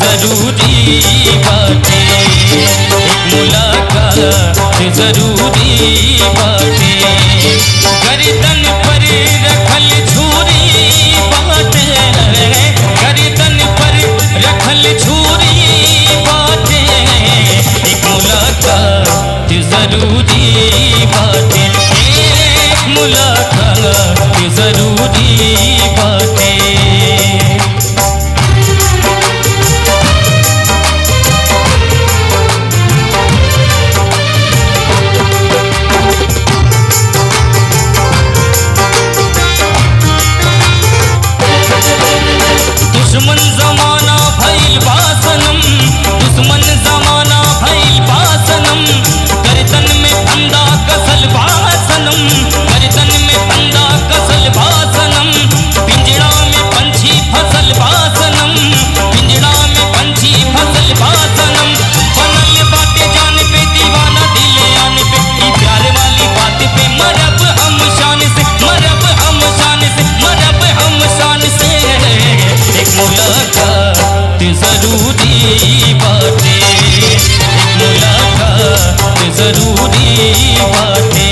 जरूरी बाटे, मुलाकात जरूरी बाटे। गर्दन पर रखल छुरी बाटे, गर्दन पर रखल छुरी बाटे। एक मुलाकात जरूरी बाटे, एक मुलाकात जरूरी बाटे। दुश्मन जमाना भइल बा सनम, दुश्मन जमाना भइल बा सनम। गर्दन में फंदा कसल बा सनम, गर्दन में फंदा कसल बा सनम। पिंजड़ा में पंछी फसल बा सनम, पिंजड़ा में पंछी फसल बा सनम। बनल बाटे जान पे दीवाना दिल आन पे, ई प्यार वाली बात पे मरब हम शान से, मरब हम शान से, मरब हम शान से। एक मुलाकात जरूरी बाटे, एक मुलाकात जरूरी बाटे।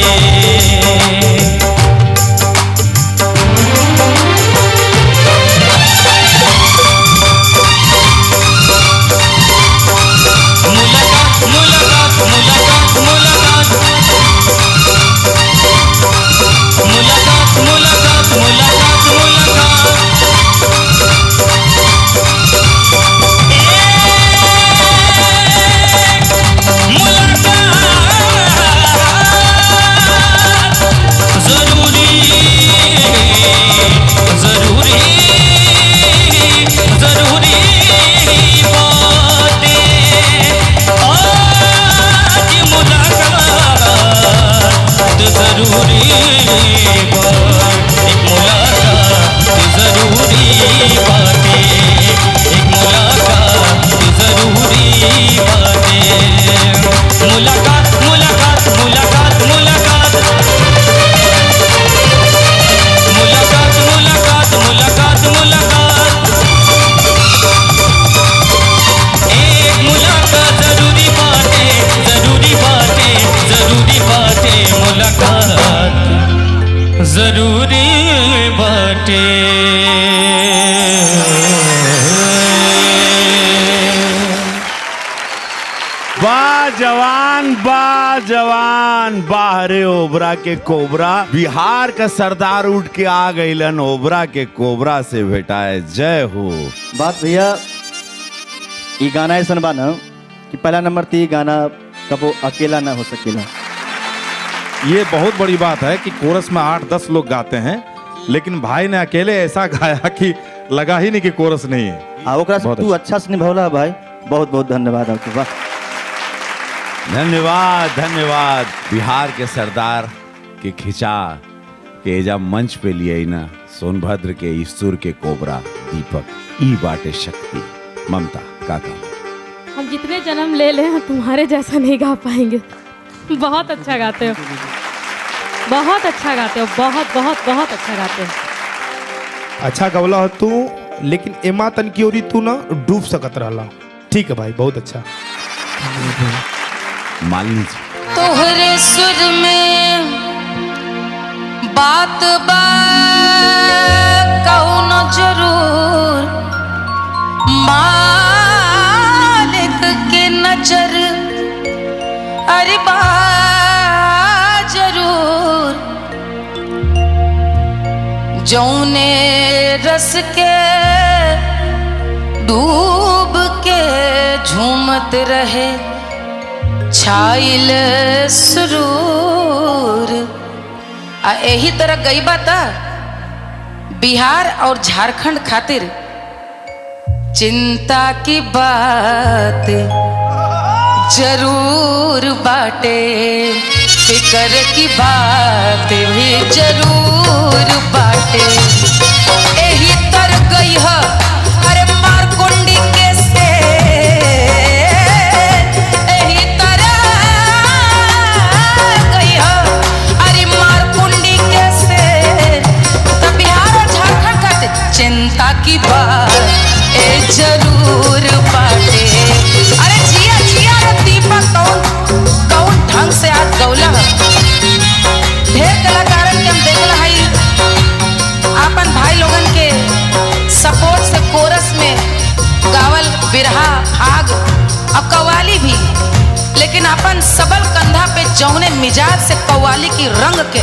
जरूरी बाटे। जवान बाहरे ओबरा के कोबरा, बिहार का सरदार उठ के आ गईलन ओबरा के कोबरा से भेटाए। जय हो। बात भैया ये गाना ऐसा बा न कि पहला नंबर तो गाना कबो अकेला ना हो सकेला। ये बहुत बड़ी बात है कि कोरस में 8-10 लोग गाते हैं, लेकिन भाई ने अकेले ऐसा गाया कि लगा ही नहीं कि कोरस नहीं है। तू अच्छा से निभौला भाई, बहुत बहुत धन्यवाद आपको। वाह धन्यवाद धन्यवाद। बिहार के सरदार के खिंचा के जब मंच पे लिए ना सोनभद्र के ईश्वर के कोबरा दीपक ई बाटे शक्ति। ममता काका, हम जितने जन्म ले लें तुम्हारे जैसा नहीं गा पाएंगे। बहुत अच्छा गाते हो, बहुत अच्छा गाते हो, बहुत बहुत बहुत अच्छा गाते हो। अच्छा गवला हो तू, लेकिन एमा तन की ओरी तू ना डूब सकत रहला। ठीक है भाई, बहुत अच्छा। मालिनी जी, तोहरे सुर में बात बा कौनो जरूर, मालिक के नजर अरे बा जरूर। जौने रस के डूब के झूमत रहे छाइल सुरूर। यही तरह गई बात बिहार और झारखंड खातिर चिंता की बात जरूर बाटे, फिकर की बात भी जरूर बाटे। यही तरह गई है अरे मारकुंडी के से, यही तरह गई है अरे मारकुंडी के से। तो बिहार और झारखंड खातिर चिंता की बात जरूर बाटे। अरे जिया जिया रे दीपक, कौन ढंग से आज गौला है। ढेर कलाकारन के हम देखला हई अपन भाई लोगन के सपोर्ट से कोरस में गावल बिरहा आग और कव्वाली भी, लेकिन अपन सबल कंधा पे जौने मिजाज से कव्वाली की रंग के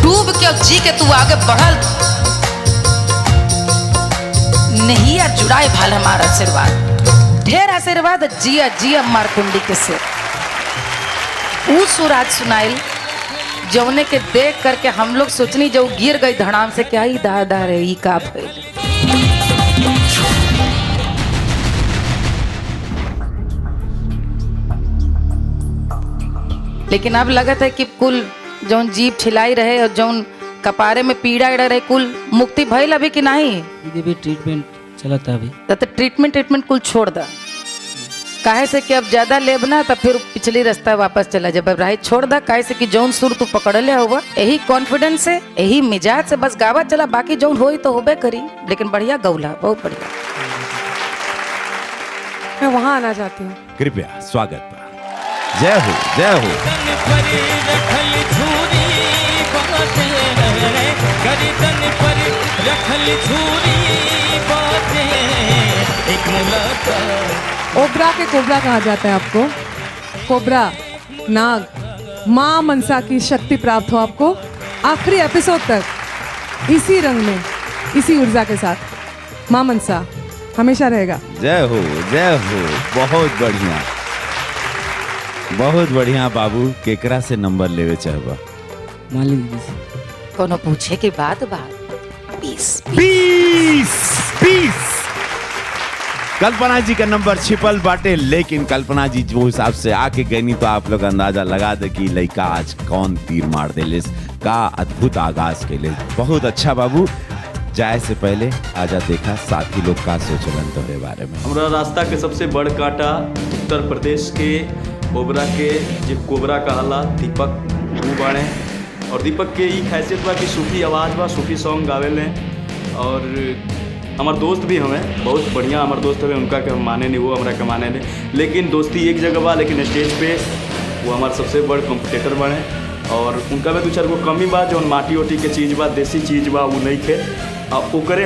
डूब के और जी के तू आगे बढ़ल नहीं या जुड़ाए भाल हमारा आशीर्वाद, ढेर आशीर्वाद। जिया जिया मारकुंडी के से ऊ सुराज सुनाइल जौने के देख करके हम लोग सोचनी जो गिर गई धड़ाम से, क्या ही दादा रे ही का भइल। लेकिन अब लगत है कि कुल जौन जीप छिलाई रहे और जौन कपारे में पीड़ा रहे कुल मुक्ति भइल अभी कि नहीं? दीदी भी ट्रीटमेंट चलता अभी। तो ट्रीटमेंट कुल छोड़ दा, काहे से कि अब ज्यादा लेब ना तो फिर पिछली रास्ता वापस चला जब राही छोड़ दा। काहे से कि जौन सुर तू पकड़ ले हुआ यही कॉन्फिडेंस से यही मिजाज से बस गावा चला, बाकी जौन होई तो होबे करी। लेकिन बढ़िया गौला, बहुत बढ़िया। मैं वहां आना चाहती हूँ। कृपया स्वागत बा। जय हो जय हो। ओबरा के कोबरा कहा जाता है आपको। कोबरा नाग, माँ मनसा की शक्ति प्राप्त हो आपको आखिरी एपिसोड तक इसी रंग में, इसी ऊर्जा के साथ। माँ मनसा हमेशा रहेगा। जय हो जय हो। बहुत बढ़िया बहुत बढ़िया। बाबू केकरा से नंबर लेवे चाहबा? मालिक दीदी से। कोनो पूछे के बाद 20 कल्पना जी का नंबर छिपल बाटे, लेकिन कल्पना जी जो हिसाब से आके गई तो आप लोग अंदाजा लगा दे कि लड़का आज कौन तीर मार दे लिस का अद्भुत आगाज के लिए। बहुत अच्छा बाबू। जाए से पहले आजा देखा साथी लोग का सोचलन तोहरे बारे में। हमारा रास्ता के सबसे बड़ कांटा उत्तर प्रदेश के ओबरा के जो कोबरा कहला दीपक वो बाड़े। और दीपक के ई खासियत बा कि सूफी आवाज़ बा, सूफी सॉन्ग गावेले। और हमार दोस्त भी हमें बहुत बढ़िया हमार दोस्त हमें, उनका के हम माने नहीं, वो हमारा के माने नहीं। लेकिन दोस्ती एक जगह बा, लेकिन स्टेज पे वो हमारे सबसे बड़ कॉम्पिटिटर बने। और उनका में दो चार गो कमी बा, जो माटी ओटी के चीज़ बा, देसी चीज़ बा, वो नहीं खे। अब ओकरे